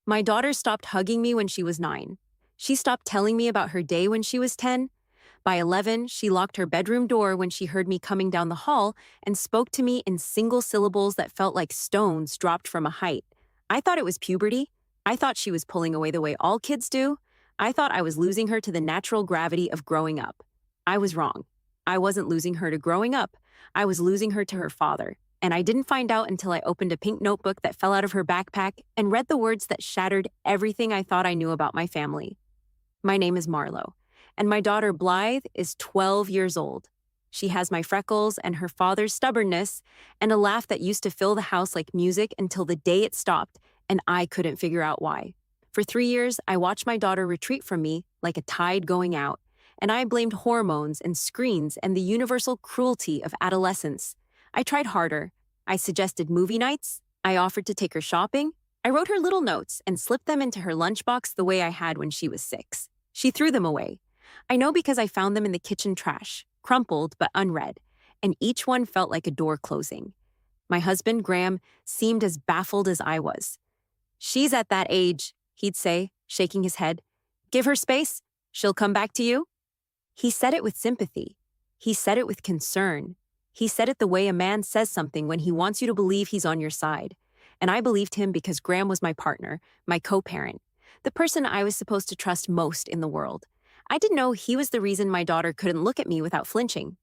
My daughter stopped hugging me when she was 9. She stopped telling me about her day when she was 10. By 11, she locked her bedroom door when she heard me coming down the hall and spoke to me in single syllables that felt like stones dropped from a height. I thought it was puberty. I thought she was pulling away the way all kids do. I thought I was losing her to the natural gravity of growing up. I was wrong. I wasn't losing her to growing up. I was losing her to her father. And I didn't find out until I opened a pink notebook that fell out of her backpack and read the words that shattered everything I thought I knew about my family. My name is Marlo, and my daughter Blythe is 12 years old. She has my freckles and her father's stubbornness and a laugh that used to fill the house like music until the day it stopped, and I couldn't figure out why. For 3 years, I watched my daughter retreat from me like a tide going out, and I blamed hormones and screens and the universal cruelty of adolescence. I tried harder. I suggested movie nights. I offered to take her shopping. I wrote her little notes and slipped them into her lunchbox the way I had when she was 6. She threw them away. I know because I found them in the kitchen trash, crumpled but unread, and each one felt like a door closing. My husband, Graham, seemed as baffled as I was. "She's at that age," he'd say, shaking his head. "Give her space. She'll come back to you." He said it with sympathy. He said it with concern. He said it the way a man says something when he wants you to believe he's on your side. And I believed him because Graham was my partner, my co-parent, the person I was supposed to trust most in the world. I didn't know he was the reason my daughter couldn't look at me without flinching.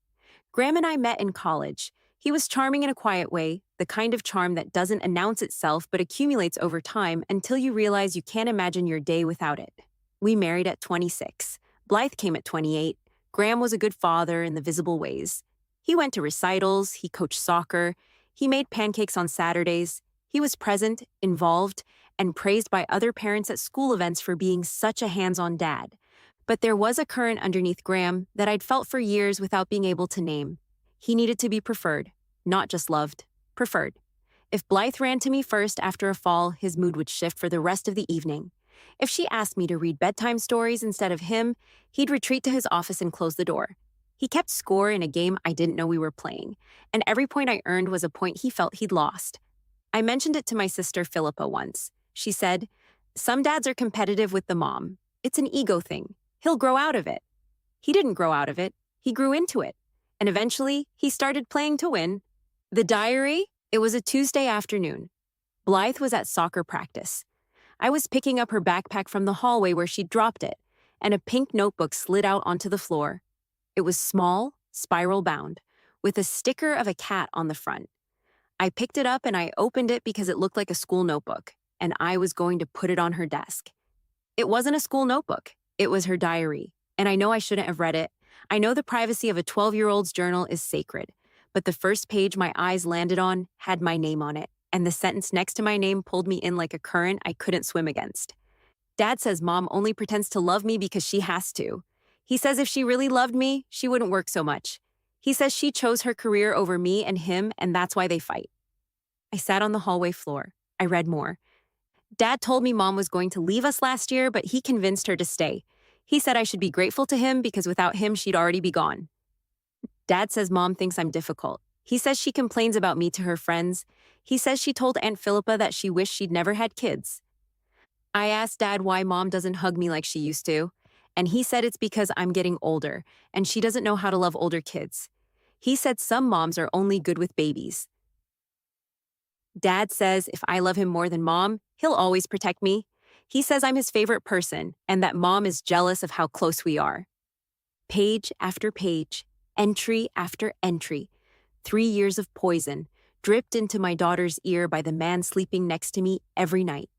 Graham and I met in college. He was charming in a quiet way, the kind of charm that doesn't announce itself but accumulates over time until you realize you can't imagine your day without it. We married at 26. Blythe came at 28. Graham was a good father in the visible ways. He went to recitals, he coached soccer, he made pancakes on Saturdays. He was present, involved, and praised by other parents at school events for being such a hands-on dad. But there was a current underneath Graham that I'd felt for years without being able to name. He needed to be preferred, not just loved, preferred. If Blythe ran to me first after a fall, his mood would shift for the rest of the evening. If she asked me to read bedtime stories instead of him, he'd retreat to his office and close the door. He kept score in a game I didn't know we were playing, and every point I earned was a point he felt he'd lost. I mentioned it to my sister Philippa once. She said, "Some dads are competitive with the mom. It's an ego thing. He'll grow out of it." He didn't grow out of it. He grew into it. And eventually, he started playing to win. The diary? It was a Tuesday afternoon. Blythe was at soccer practice. I was picking up her backpack from the hallway where she'd dropped it, and a pink notebook slid out onto the floor. It was small, spiral-bound, with a sticker of a cat on the front. I picked it up and I opened it because it looked like a school notebook, and I was going to put it on her desk. It wasn't a school notebook. It was her diary, and I know I shouldn't have read it. I know the privacy of a 12-year-old's journal is sacred, but the first page my eyes landed on had my name on it, and the sentence next to my name pulled me in like a current I couldn't swim against. "Dad says Mom only pretends to love me because she has to. He says if she really loved me, she wouldn't work so much. He says she chose her career over me and him, and that's why they fight." I sat on the hallway floor. I read more. "Dad told me Mom was going to leave us last year, but he convinced her to stay. He said I should be grateful to him because without him, she'd already be gone. Dad says Mom thinks I'm difficult. He says she complains about me to her friends. He says she told Aunt Philippa that she wished she'd never had kids. I asked Dad why Mom doesn't hug me like she used to, and he said it's because I'm getting older, and she doesn't know how to love older kids. He said some moms are only good with babies. Dad says if I love him more than Mom, he'll always protect me. He says I'm his favorite person, and that Mom is jealous of how close we are." Page after page, entry after entry, 3 years of poison, dripped into my daughter's ear by the man sleeping next to me every night.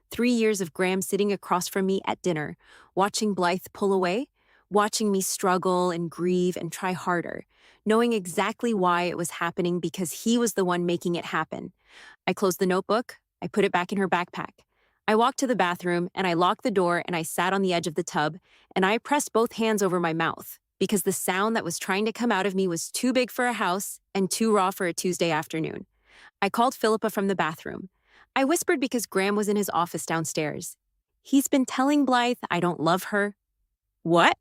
3 years of Graham sitting across from me at dinner, watching Blythe pull away, watching me struggle and grieve and try harder, knowing exactly why it was happening because he was the one making it happen. I closed the notebook, I put it back in her backpack. I walked to the bathroom and I locked the door and I sat on the edge of the tub and I pressed both hands over my mouth because the sound that was trying to come out of me was too big for a house and too raw for a Tuesday afternoon. I called Philippa from the bathroom. I whispered because Graham was in his office downstairs. "He's been telling Blythe I don't love her." "What?"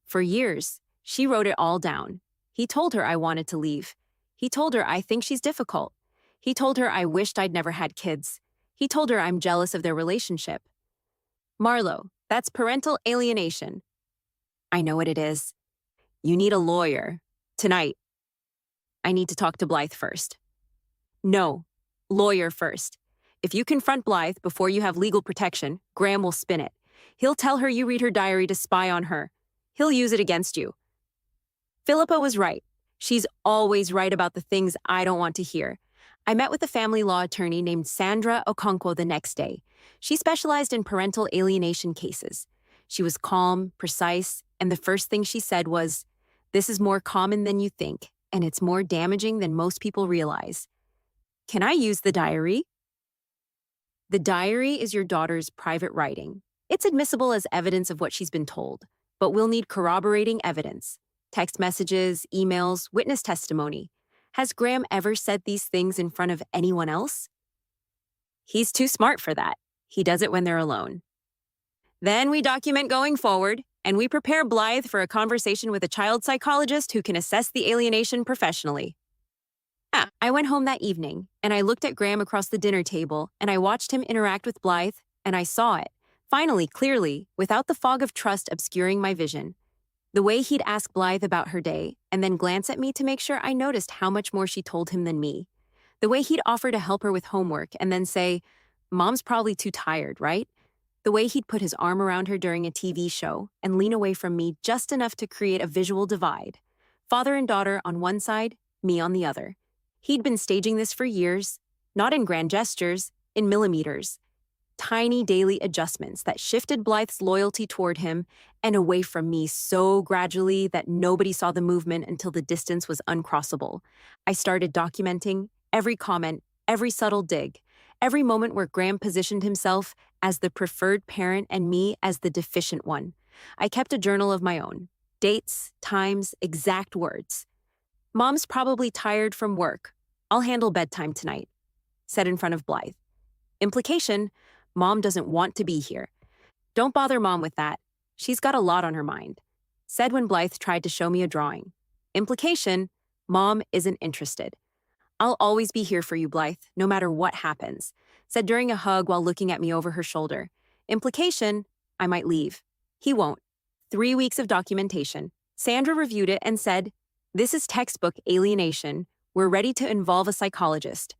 "For years. She wrote it all down. He told her I wanted to leave. He told her I think she's difficult. He told her I wished I'd never had kids. He told her I'm jealous of their relationship. Marlo, that's parental alienation. I know what it is. You need a lawyer. Tonight. I need to talk to Blythe first. No. Lawyer first. If you confront Blythe before you have legal protection, Graham will spin it. He'll tell her you read her diary to spy on her. He'll use it against you. Philippa was right. She's always right about the things I don't want to hear. I met with a family law attorney named Sandra Okonkwo the next day. She specialized in parental alienation cases. She was calm, precise, and the first thing she said was, "This is more common than you think, and it's more damaging than most people realize." Can I use the diary? The diary is your daughter's private writing. It's admissible as evidence of what she's been told, but we'll need corroborating evidence. Text messages, emails, witness testimony. Has Graham ever said these things in front of anyone else? He's too smart for that. He does it when they're alone. Then we document going forward, and we prepare Blythe for a conversation with a child psychologist who can assess the alienation professionally. I went home that evening, and I looked at Graham across the dinner table, and I watched him interact with Blythe, and I saw it, finally, clearly, without the fog of trust obscuring my vision. The way he'd ask Blythe about her day, and then glance at me to make sure I noticed how much more she told him than me. The way he'd offer to help her with homework, and then say, "Mom's probably too tired, right?" The way he'd put his arm around her during a TV show, and lean away from me just enough to create a visual divide. Father and daughter on one side, me on the other. He'd been staging this for years, not in grand gestures, in millimeters. Tiny daily adjustments that shifted Blythe's loyalty toward him and away from me so gradually that nobody saw the movement until the distance was uncrossable. I started documenting every comment, every subtle dig, every moment where Graham positioned himself as the preferred parent and me as the deficient one. I kept a journal of my own. Dates, times, exact words. "Mom's probably tired from work. I'll handle bedtime tonight," said in front of Blythe. Implication, Mom doesn't want to be here. Don't bother Mom with that. She's got a lot on her mind. Said when Blythe tried to show me a drawing. Implication, Mom isn't interested. I'll always be here for you, Blythe, no matter what happens. Said during a hug while looking at me over her shoulder. Implication, I might leave. He won't. 3 weeks of documentation. Sandra reviewed it and said, "This is textbook alienation. We're ready to involve a psychologist."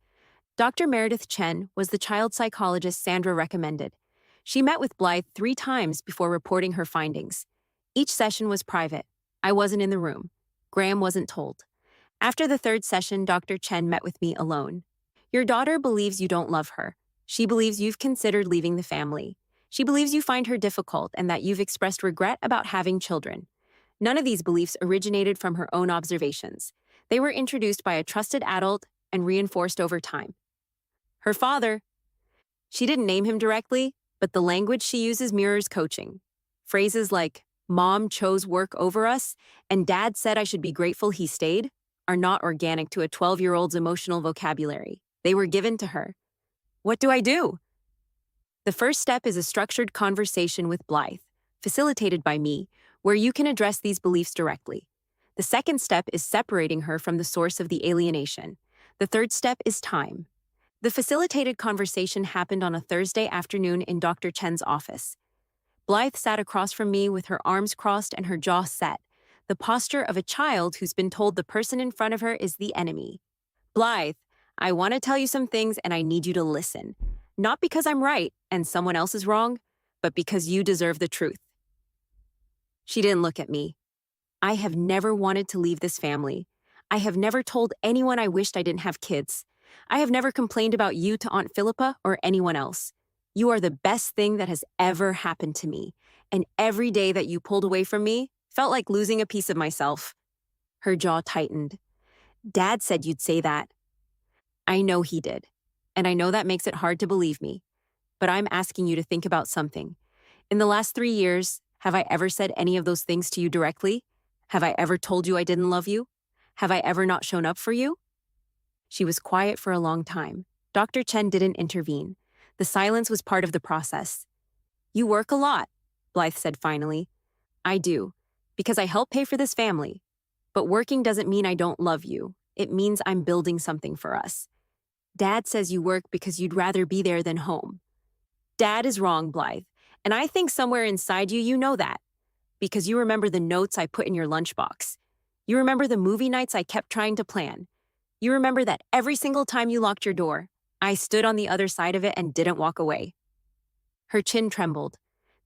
Dr. Meredith Chen was the child psychologist Sandra recommended. She met with Blythe 3 times before reporting her findings. Each session was private. I wasn't in the room. Graham wasn't told. After the 3rd session, Dr. Chen met with me alone. "Your daughter believes you don't love her. She believes you've considered leaving the family. She believes you find her difficult and that you've expressed regret about having children. None of these beliefs originated from her own observations. They were introduced by a trusted adult and reinforced over time. Her father, she didn't name him directly, but the language she uses mirrors coaching. Phrases like, 'Mom chose work over us,' and 'Dad said I should be grateful he stayed,' are not organic to a 12-year-old's emotional vocabulary. They were given to her. What do I do?" The first step is a structured conversation with Blythe, facilitated by me, where you can address these beliefs directly. The second step is separating her from the source of the alienation. The third step is time. The facilitated conversation happened on a Thursday afternoon in Dr. Chen's office. Blythe sat across from me with her arms crossed and her jaw set, the posture of a child who's been told the person in front of her is the enemy. "Blythe, I want to tell you some things and I need you to listen. Not because I'm right and someone else is wrong, but because you deserve the truth." She didn't look at me. I have never wanted to leave this family. I have never told anyone I wished I didn't have kids. I have never complained about you to Aunt Philippa or anyone else. You are the best thing that has ever happened to me, and every day that you pulled away from me felt like losing a piece of myself. Her jaw tightened. "Dad said you'd say that." I know he did, and I know that makes it hard to believe me, but I'm asking you to think about something. In the last 3 years, have I ever said any of those things to you directly? Have I ever told you I didn't love you? Have I ever not shown up for you? She was quiet for a long time. Dr. Chen didn't intervene. The silence was part of the process. "You work a lot," Blythe said finally. "I do, because I help pay for this family. But working doesn't mean I don't love you. It means I'm building something for us." Dad says you work because you'd rather be there than home. Dad is wrong, Blythe. And I think somewhere inside you, you know that. Because you remember the notes I put in your lunchbox. You remember the movie nights I kept trying to plan. You remember that every single time you locked your door, I stood on the other side of it and didn't walk away. Her chin trembled.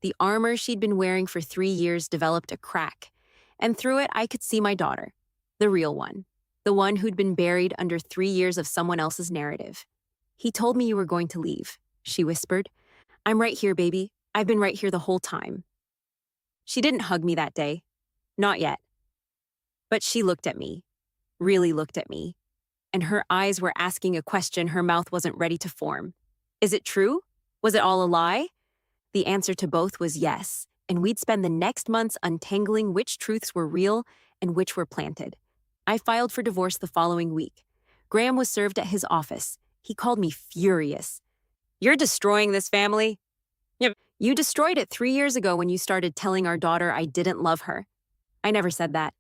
The armor she'd been wearing for 3 years developed a crack, and through it I could see my daughter, the real one, the one who'd been buried under 3 years of someone else's narrative. He told me you were going to leave, she whispered. I'm right here, baby. I've been right here the whole time. She didn't hug me that day. Not yet. But she looked at me, really looked at me, and her eyes were asking a question her mouth wasn't ready to form. Is it true? Was it all a lie? The answer to both was yes, and we'd spend the next months untangling which truths were real and which were planted. I filed for divorce the following week. Graham was served at his office. He called me furious. You're destroying this family. Yep. You destroyed it 3 years ago when you started telling our daughter I didn't love her. I never said that.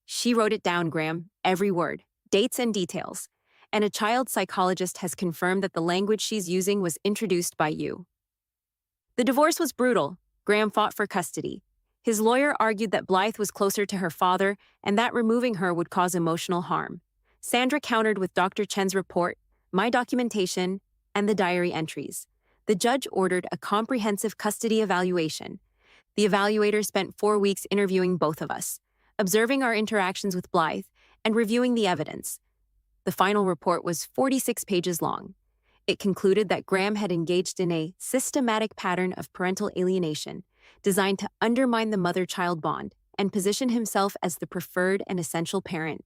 She wrote it down, Graham, every word, dates and details. And a child psychologist has confirmed that the language she's using was introduced by you. The divorce was brutal. Graham fought for custody. His lawyer argued that Blythe was closer to her father and that removing her would cause emotional harm. Sandra countered with Dr. Chen's report, my documentation, and the diary entries. The judge ordered a comprehensive custody evaluation. The evaluator spent 4 weeks interviewing both of us, observing our interactions with Blythe, and reviewing the evidence. The final report was 46 pages long. It concluded that Graham had engaged in a systematic pattern of parental alienation designed to undermine the mother-child bond and position himself as the preferred and essential parent.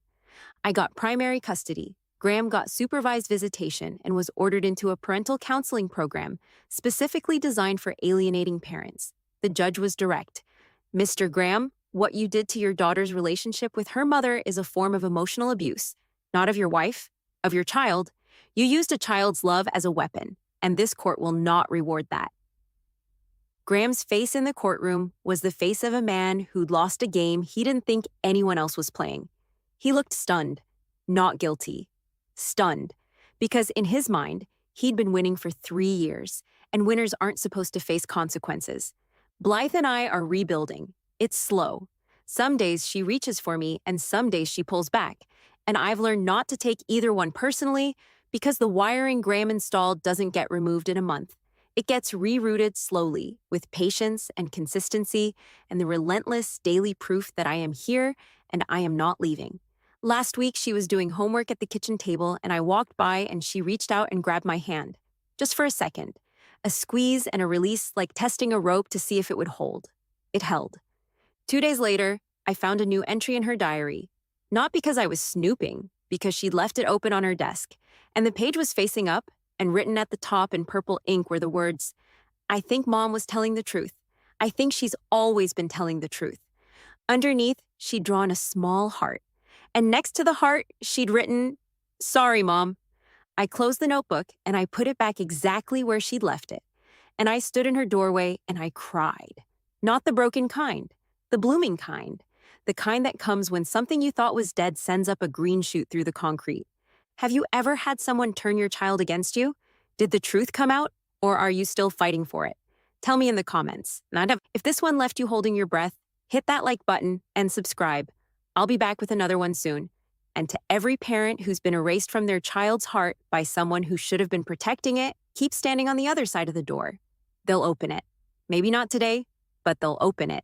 I got primary custody. Graham got supervised visitation and was ordered into a parental counseling program specifically designed for alienating parents. The judge was direct. Mr. Graham, what you did to your daughter's relationship with her mother is a form of emotional abuse, not of your wife, of your child. You used a child's love as a weapon, and this court will not reward that. Graham's face in the courtroom was the face of a man who'd lost a game he didn't think anyone else was playing. He looked stunned, not guilty. Stunned, because in his mind, he'd been winning for 3 years, and winners aren't supposed to face consequences. Blythe and I are rebuilding. It's slow. Some days she reaches for me, and some days she pulls back, and I've learned not to take either one personally because the wiring Graham installed doesn't get removed in a month. It gets rerouted slowly, with patience and consistency, and the relentless daily proof that I am here and I am not leaving. Last week, she was doing homework at the kitchen table, and I walked by and she reached out and grabbed my hand. Just for a second. A squeeze and a release like testing a rope to see if it would hold. It held. 2 days later, I found a new entry in her diary. Not because I was snooping, because she'd left it open on her desk, and the page was facing up, and written at the top in purple ink were the words, I think Mom was telling the truth. I think she's always been telling the truth. Underneath, she'd drawn a small heart. And next to the heart, she'd written, Sorry, Mom. I closed the notebook and I put it back exactly where she'd left it. And I stood in her doorway and I cried. Not the broken kind, the blooming kind. The kind that comes when something you thought was dead sends up a green shoot through the concrete. Have you ever had someone turn your child against you? Did the truth come out, or are you still fighting for it? Tell me in the comments. If this one left you holding your breath, hit that like button and subscribe. I'll be back with another one soon. And to every parent who's been erased from their child's heart by someone who should have been protecting it, keep standing on the other side of the door. They'll open it. Maybe not today, but they'll open it.